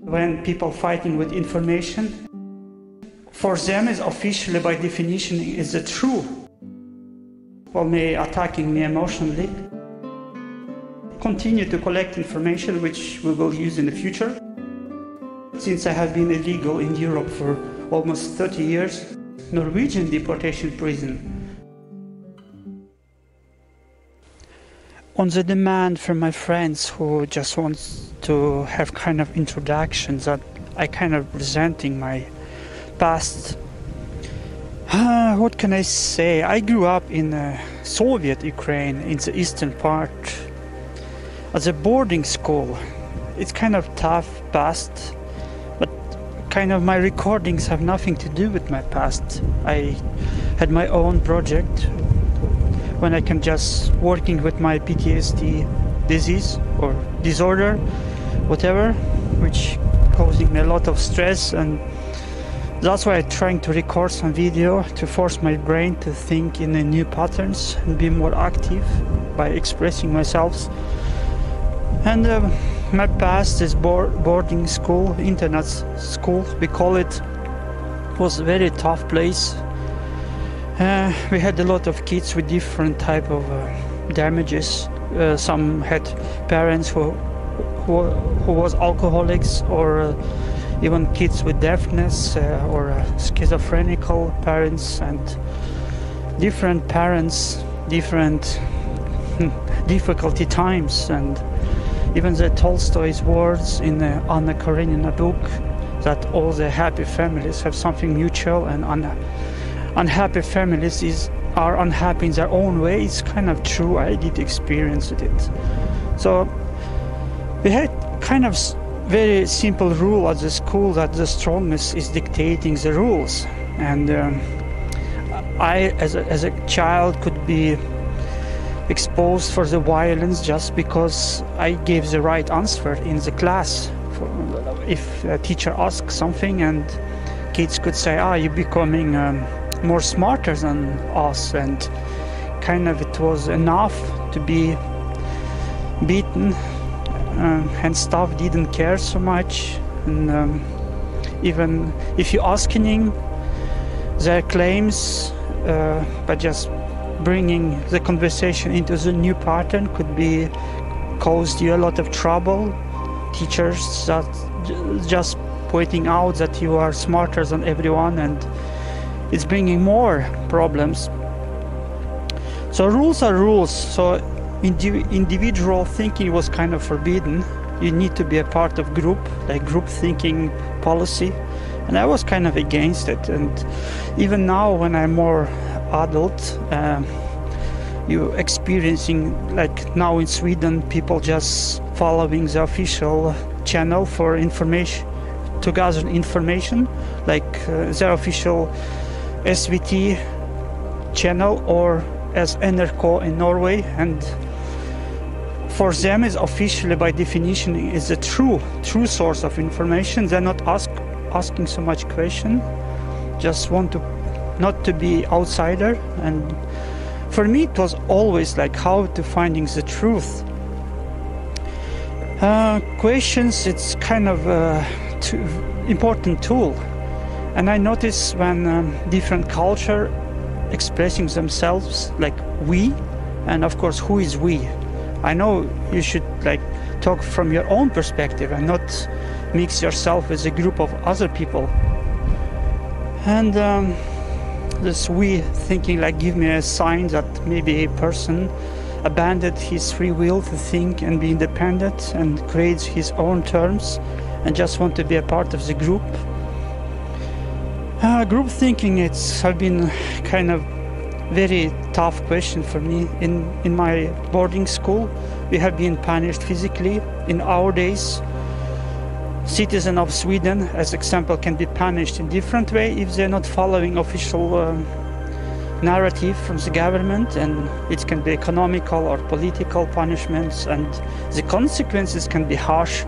when people fighting with information, for them is officially by definition is the true. While me attacking me emotionally, continue to collect information which we will use in the future. Since I have been illegal in Europe for almost 30 years, Norwegian deportation prison. On the demand from my friends who just wants to have kind of introductions that I kind of presenting my past. What can I say? I grew up in Soviet Ukraine, in the eastern part, at a boarding school. It's kind of tough past, but kind of my recordings have nothing to do with my past. I had my own project when I can just working with my PTSD disease or disorder, whatever, which causing me a lot of stress, and that's why I'm trying to record some video to force my brain to think in new patterns and be more active by expressing myself. And my past is boarding school, internet school, we call it, was a very tough place. We had a lot of kids with different type of damages. Some had parents who was alcoholics, or even kids with deafness or schizophrenical parents, and different parents, different difficulty times. And even the Tolstoy's words in the Anna Karenina book, that all the happy families have something mutual, and unhappy families are unhappy in their own way. It's kind of true. I did experience it. So we had kind of very simple rule at the school that the strongest is dictating the rules, and I as a child could be exposed for the violence just because I gave the right answer in the class. If a teacher asks something, and kids could say, you're becoming more smarter than us, and kind of it was enough to be beaten, and staff didn't care so much. And even if you're asking their claims, but just bringing the conversation into the new pattern could be caused you a lot of trouble. Teachers that just pointing out that you are smarter than everyone, and it's bringing more problems. So rules are rules. So individual thinking was kind of forbidden. You need to be a part of group, like group thinking policy, and I was kind of against it. And even now, when I'm more adult, you experiencing, like now in Sweden, people just following the official channel for information, to gather information, like their official SVT channel, or as NRK in Norway. And for them is officially by definition is the true source of information. They're not asking so much question, just want to not to be outsider. And for me it was always like how to finding the truth. Questions, it's kind of important tool. And I notice when different culture expressing themselves, like we, and of course who is we. I know you should like talk from your own perspective and not mix yourself with a group of other people. And this we thinking like give me a sign that maybe a person abandoned his free will to think and be independent and creates his own terms and just want to be a part of the group. Group thinking, have been kind of very tough question for me. In my boarding school, we have been punished physically. In our days, citizens of Sweden, as example, can be punished in different way if they're not following official narrative from the government, and it can be economical or political punishments, and the consequences can be harsh.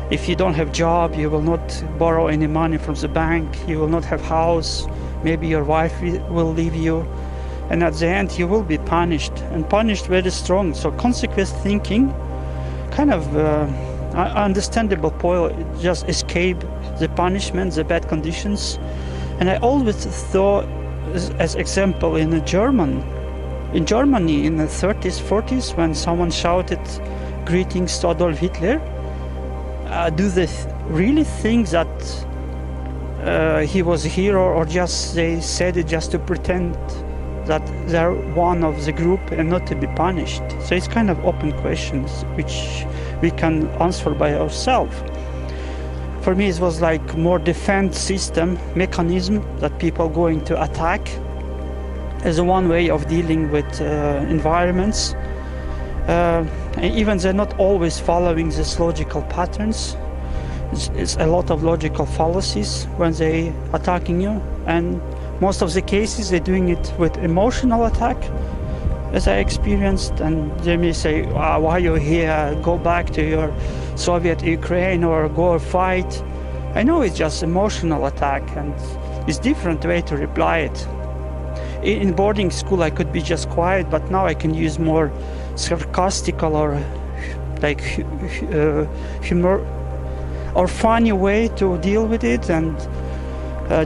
If you don't have job, you will not borrow any money from the bank, you will not have house, maybe your wife will leave you, and at the end you will be punished, and punished very strong. So consequence thinking kind of understandable point, just escape the punishment, the bad conditions. And I always thought, as example, in Germany in the 30s, 40s, when someone shouted greetings to Adolf Hitler, do they really think that he was a hero, or just they said it just to pretend that they're one of the group and not to be punished? So it's kind of open questions which we can answer by ourselves. For me, it was like more defense system mechanism that people going to attack as one way of dealing with environments. And even they're not always following these logical patterns. It's a lot of logical fallacies when they attacking you, and most of the cases they're doing it with emotional attack, as I experienced. And they may say, why are you here, go back to your Soviet Ukraine or go fight. I know it's just emotional attack, and it's different way to reply it. In boarding school I could be just quiet, but now I can use more sarcastical or like humor or funny way to deal with it, and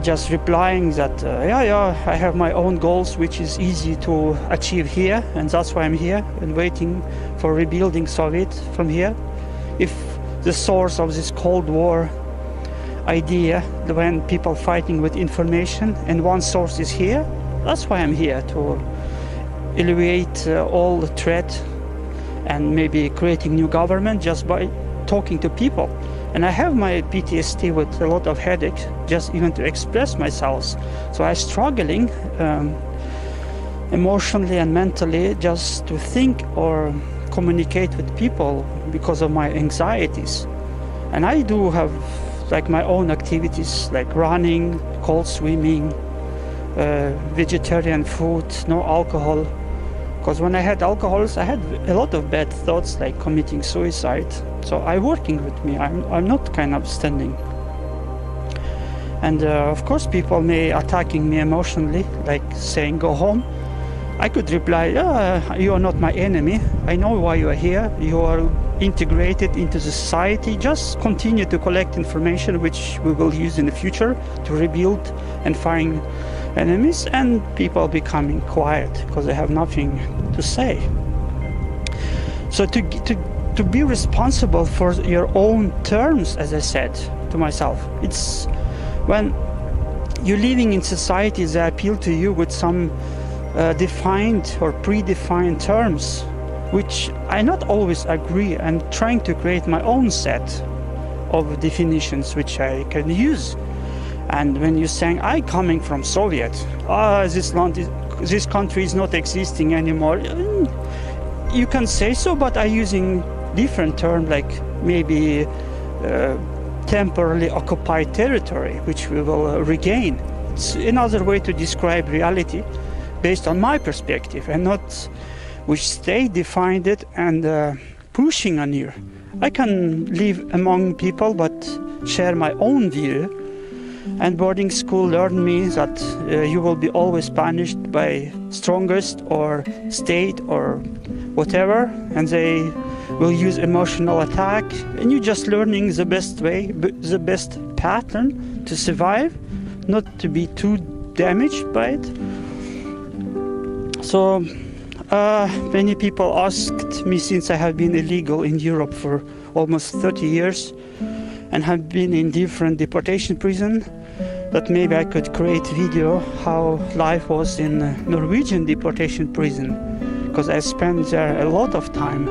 just replying that yeah, I have my own goals which is easy to achieve here, and that's why I'm here and waiting for rebuilding Soviet from here. If the source of this Cold War idea, when people fighting with information and one source is here, that's why I'm here, to alleviate all the threat and maybe creating new government just by talking to people. And I have my PTSD with a lot of headache just even to express myself. So I'm struggling emotionally and mentally just to think or communicate with people because of my anxieties. And I do have like my own activities like running, cold swimming, vegetarian food, no alcohol. Because when I had alcohols, I had a lot of bad thoughts like committing suicide. So I'm working with me. I'm not kind of standing. And of course, people may attacking me emotionally, like saying go home. I could reply, you are not my enemy. I know why you are here. You are integrated into the society. Just continue to collect information which we will use in the future to rebuild and find enemies, and people becoming quiet because they have nothing to say. So to be responsible for your own terms, as I said to myself, it's when you're living in society that appeal to you with some defined or predefined terms, which I not always agree, and trying to create my own set of definitions which I can use. And when you're saying, I coming from Soviet, this country is not existing anymore, you can say so, but I'm using different term, like maybe temporarily occupied territory, which we will regain. It's another way to describe reality based on my perspective, and not which state defined it and pushing on you. I can live among people, but share my own view. And boarding school learned me that you will be always punished by strongest or state or whatever, and they will use emotional attack, and you're just learning the best way, the best pattern to survive, not to be too damaged by it. So many people asked me, since I have been illegal in Europe for almost 30 years and have been in different deportation prison, that maybe I could create video how life was in Norwegian deportation prison, because I spent there a lot of time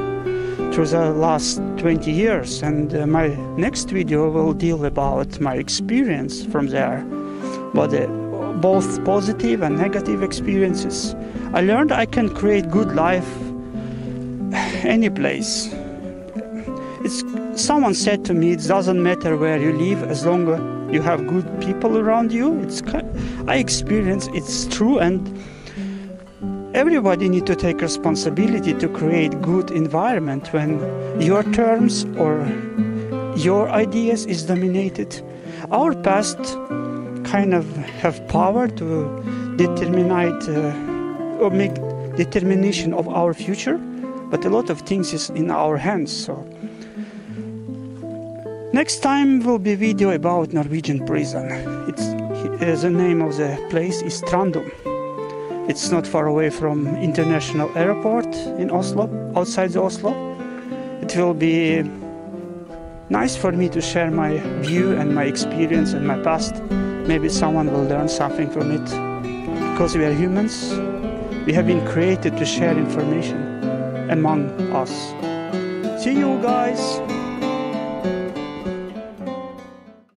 through the last 20 years, and my next video will deal about my experience from there, but both positive and negative experiences. I learned I can create good life any place. Someone said to me, it doesn't matter where you live as long as you have good people around you. I experience it's true, and everybody need to take responsibility to create good environment when your terms or your ideas is dominated. Our past kind of have power to determine or make determination of our future, but a lot of things is in our hands. So Next time will be video about Norwegian prison. The name of the place is Trandum. It's not far away from international airport in Oslo, outside Oslo. It will be nice for me to share my view and my experience and my past. Maybe someone will learn something from it. Because we are humans, we have been created to share information among us. See you guys!